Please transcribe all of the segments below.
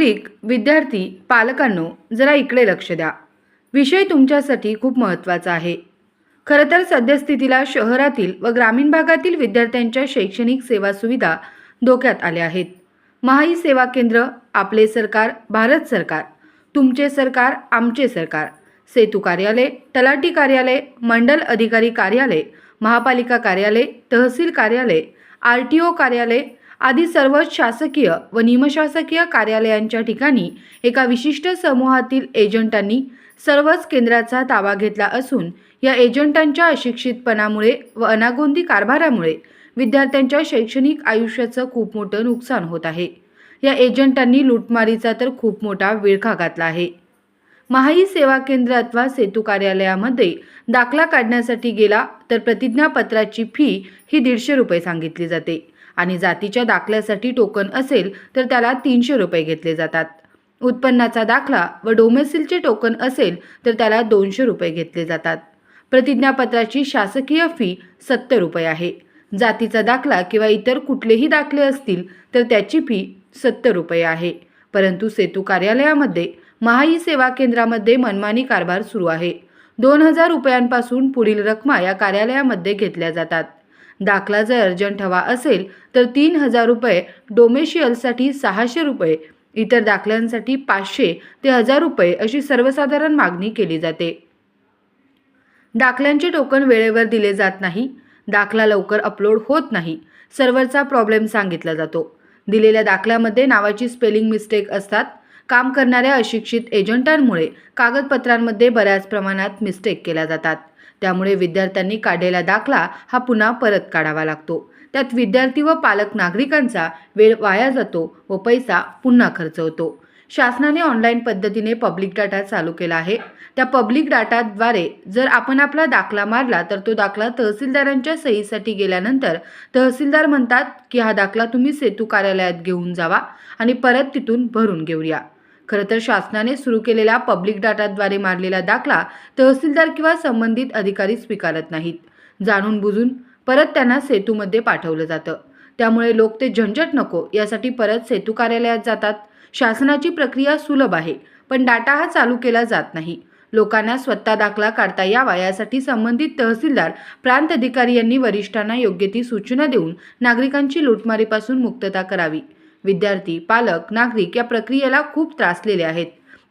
नागरिक, विद्यार्थी, पालकांनो, जरा इकडे लक्ष द्या. विषय तुमच्यासाठी खूप महत्त्वाचा आहे. खरं तर सद्यस्थितीला शहरातील व ग्रामीण भागातील विद्यार्थ्यांच्या शैक्षणिक सेवा सुविधा धोक्यात आल्या आहेत. महाई सेवा केंद्र, आपले सरकार, भारत सरकार, तुमचे सरकार, आमचे सरकार, सेतू कार्यालय, तलाठी कार्यालय, मंडल अधिकारी कार्यालय, महापालिका कार्यालय, तहसील कार्यालय, RTO कार्यालय आदी सर्व शासकीय व निमशासकीय कार्यालयांच्या ठिकाणी एका विशिष्ट समूहातील एजंटांनी सर्वच केंद्राचा ताबा घेतला असून या एजंटांच्या अशिक्षितपणामुळे व अनागोंदी कारभारामुळे विद्यार्थ्यांच्या शैक्षणिक आयुष्याचं खूप मोठं नुकसान होत आहे. या एजंटांनी लूटमारीचा तर खूप मोठा विळखा घातला आहे. महाई सेवा केंद्र अथवा सेतू कार्यालयामध्ये दाखला काढण्यासाठी गेला तर प्रतिज्ञापत्राची फी ही 150 रुपये सांगितली जाते आणि जातीच्या दाखल्यासाठी टोकन असेल तर त्याला 300 रुपये घेतले जातात. उत्पन्नाचा दाखला व डोमेसिलचे टोकन असेल तर त्याला 200 रुपये घेतले जातात. प्रतिज्ञापत्राची शासकीय फी 70 रुपये आहे. जातीचा दाखला किंवा इतर कुठलेही दाखले असतील तर त्याची फी 70 रुपये आहे. परंतु सेतू कार्यालयामध्ये महाई सेवा केंद्रामध्ये मनमानी कारभार सुरू आहे. 2000 रुपयांपासून पुढील रकमा या कार्यालयामध्ये घेतल्या जातात. दाखला जर अर्जंट हवा असेल तर 3000 रुपये, डोमेशियलसाठी 600 रुपये, इतर दाखल्यांसाठी 500 ते 1000 रुपये अशी सर्वसाधारण मागणी केली जाते. दाखल्यांचे टोकन वेळेवर दिले जात नाही. दाखला लवकर अपलोड होत नाही. सर्व्हरचा प्रॉब्लेम सांगितला जातो. दिलेल्या दाखल्यामध्ये नावाची स्पेलिंग मिस्टेक असतात. काम करणाऱ्या अशिक्षित एजंटांमुळे कागदपत्रांमध्ये बऱ्याच प्रमाणात मिस्टेक केल्या जातात. त्यामुळे विद्यार्थ्यांनी काढलेला दाखला हा पुन्हा परत काढावा लागतो. त्यात विद्यार्थी व पालक नागरिकांचा वेळ वाया जातो व पैसा पुन्हा खर्च होतो. शासनाने ऑनलाईन पद्धतीने पब्लिक डाटा चालू केला आहे. त्या पब्लिक डाटाद्वारे जर आपण आपला दाखला मारला तर तो दाखला तहसीलदारांच्या सहीसाठी गेल्यानंतर तहसीलदार म्हणतात की हा दाखला तुम्ही सेतू कार्यालयात घेऊन जावा आणि परत तिथून भरून घेऊन या. खरं तर शासनाने सुरू केलेल्या पब्लिक डाटाद्वारे मारलेला दाखला तहसीलदार किंवा संबंधित अधिकारी स्वीकारत नाहीत. जाणून बुजून परत त्यांना सेतूमध्ये पाठवलं जातं. त्यामुळे लोक ते झंझट नको यासाठी परत सेतू कार्यालयात जातात. शासनाची प्रक्रिया सुलभ आहे, पण डाटा हा चालू केला जात नाही. लोकांना स्वतः दाखला काढता यावा यासाठी संबंधित तहसीलदार, प्रांत अधिकारी यांनी वरिष्ठांना योग्य ती सूचना देऊन नागरिकांची लूटमारीपासून मुक्तता करावी. विद्यार्थी, पालक, नागरिक या प्रक्रियेला खूप त्रासलेले आहेत.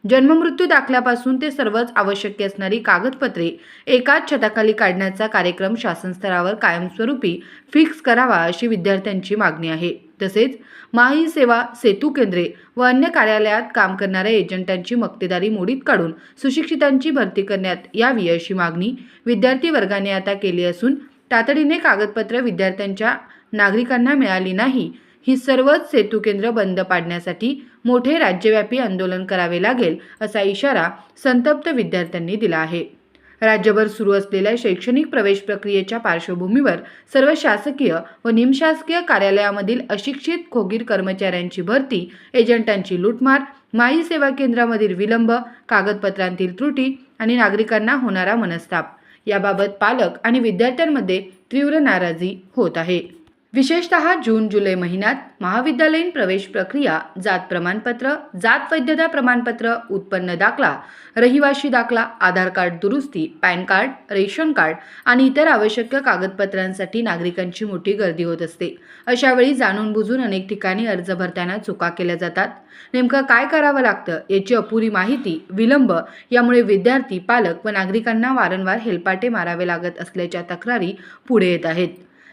जन्ममृत्यू दाखल्यापासून ते सर्वच आवश्यक असणारी कागदपत्रे एकाच छताखाली काढण्याचा कार्यक्रम शासन स्तरावर कायमस्वरूपी फिक्स करावा अशी विद्यार्थ्यांची मागणी आहे. तसेच महाई सेवा, सेतू केंद्रे व अन्य कार्यालयात काम करणाऱ्या एजंटांची मक्तेदारी मोडीत काढून सुशिक्षितांची भरती करण्यात यावी अशी मागणी विद्यार्थी वर्गाने आता केली असून तातडीने कागदपत्र विद्यार्थ्यांच्या नागरिकांना मिळाली नाही ही सर्वच सेतू केंद्र बंद पाडण्यासाठी मोठे राज्यव्यापी आंदोलन करावे लागेल असा इशारा संतप्त विद्यार्थ्यांनी दिला आहे. राज्यभर सुरू असलेल्या शैक्षणिक प्रवेश प्रक्रियेच्या पार्श्वभूमीवर सर्व शासकीय व निमशासकीय कार्यालयामधील अशिक्षित खोगीर कर्मचाऱ्यांची भरती, एजंटांची लूटमार, महाई सेवा केंद्रामधील विलंब, कागदपत्रांतील त्रुटी आणि नागरिकांना होणारा मनस्ताप याबाबत पालक आणि विद्यार्थ्यांमध्ये तीव्र नाराजी होत आहे. विशेषतः जून-जुलै महिन्यात महाविद्यालयीन प्रवेश प्रक्रिया, जात प्रमाणपत्र, जात वैधता प्रमाणपत्र, उत्पन्न दाखला, रहिवाशी दाखला, आधार कार्ड दुरुस्ती, पॅन कार्ड, रेशन कार्ड आणि इतर आवश्यक कागदपत्रांसाठी नागरिकांची मोठी गर्दी होत असते. अशा वेळी जाणून बुजून अनेक ठिकाणी अर्ज भरताना चुका केल्या जातात. नेमकं काय करावं लागतं याची अपुरी माहिती, विलंब यामुळे विद्यार्थी, पालक व नागरिकांना वारंवार हेलपाटे मारावे लागत असल्याच्या तक्रारी पुढे येत आहेत.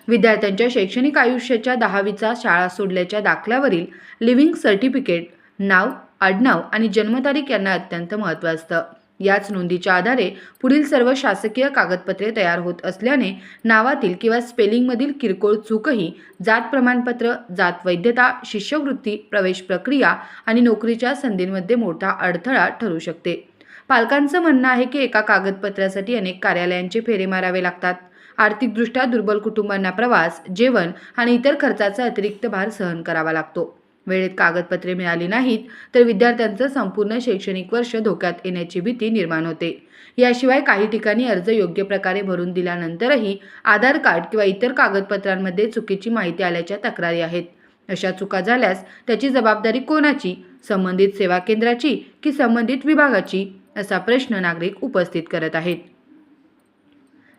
विद्यार्थ्यांच्या शैक्षणिक आयुष्याच्या 10वीचा शाळा सोडल्याच्या दाखल्यावरील लिव्हिंग सर्टिफिकेट, नाव, आडनाव आणि जन्मतारीख यांना अत्यंत महत्त्व असतं. याच नोंदीच्या आधारे पुढील सर्व शासकीय कागदपत्रे तयार होत असल्याने नावातील किंवा स्पेलिंगमधील किरकोळ चूकही जात प्रमाणपत्र, जात वैधता, शिष्यवृत्ती, प्रवेश प्रक्रिया आणि नोकरीच्या संधींमध्ये मोठा अडथळा ठरू शकते. पालकांचं म्हणणं आहे की एका कागदपत्रासाठी अनेक कार्यालयांचे फेरे मारावे लागतात. आर्थिकदृष्ट्या दुर्बल कुटुंबांना प्रवास, जेवण आणि इतर खर्चाचा अतिरिक्त भार सहन करावा लागतो. वेळेत कागदपत्रे मिळाली नाहीत तर विद्यार्थ्यांचं संपूर्ण शैक्षणिक वर्ष धोक्यात येण्याची भीती निर्माण होते. याशिवाय काही ठिकाणी अर्ज योग्य प्रकारे भरून दिल्यानंतरही आधार कार्ड किंवा इतर कागदपत्रांमध्ये चुकीची माहिती आल्याच्या तक्रारी आहेत. अशा चुका झाल्यास त्याची जबाबदारी कोणाची? संबंधित सेवा केंद्राची की संबंधित विभागाची? असा प्रश्न नागरिक उपस्थित करत आहेत.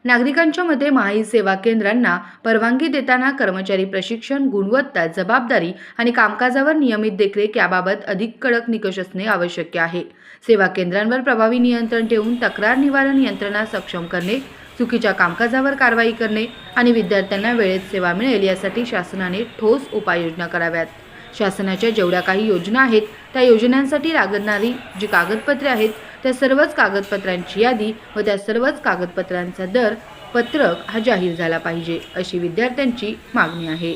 नागरिकांच्या मते महाई सेवा केंद्रांना परवानगी देताना कर्मचारी प्रशिक्षण, गुणवत्ता, जबाबदारी आणि कामकाजावर नियमित देखरेख याबाबत अधिक कडक निकष असणे आवश्यक आहे. सेवा केंद्रांवर प्रभावी नियंत्रण ठेवून तक्रार निवारण यंत्रणा सक्षम करणे, चुकीच्या कामकाजावर कारवाई करणे आणि विद्यार्थ्यांना वेळेत सेवा मिळेल यासाठी शासनाने ठोस उपाययोजना कराव्यात. शासनाच्या जेवढ्या काही योजना आहेत त्या योजनांसाठी लागणारी जी कागदपत्रे आहेत त्या सर्वच कागदपत्रांची यादी व त्या सर्वच कागदपत्रांचा दर पत्रक हा जाहीर झाला पाहिजे, अशी विद्यार्थ्यांची मागणी आहे.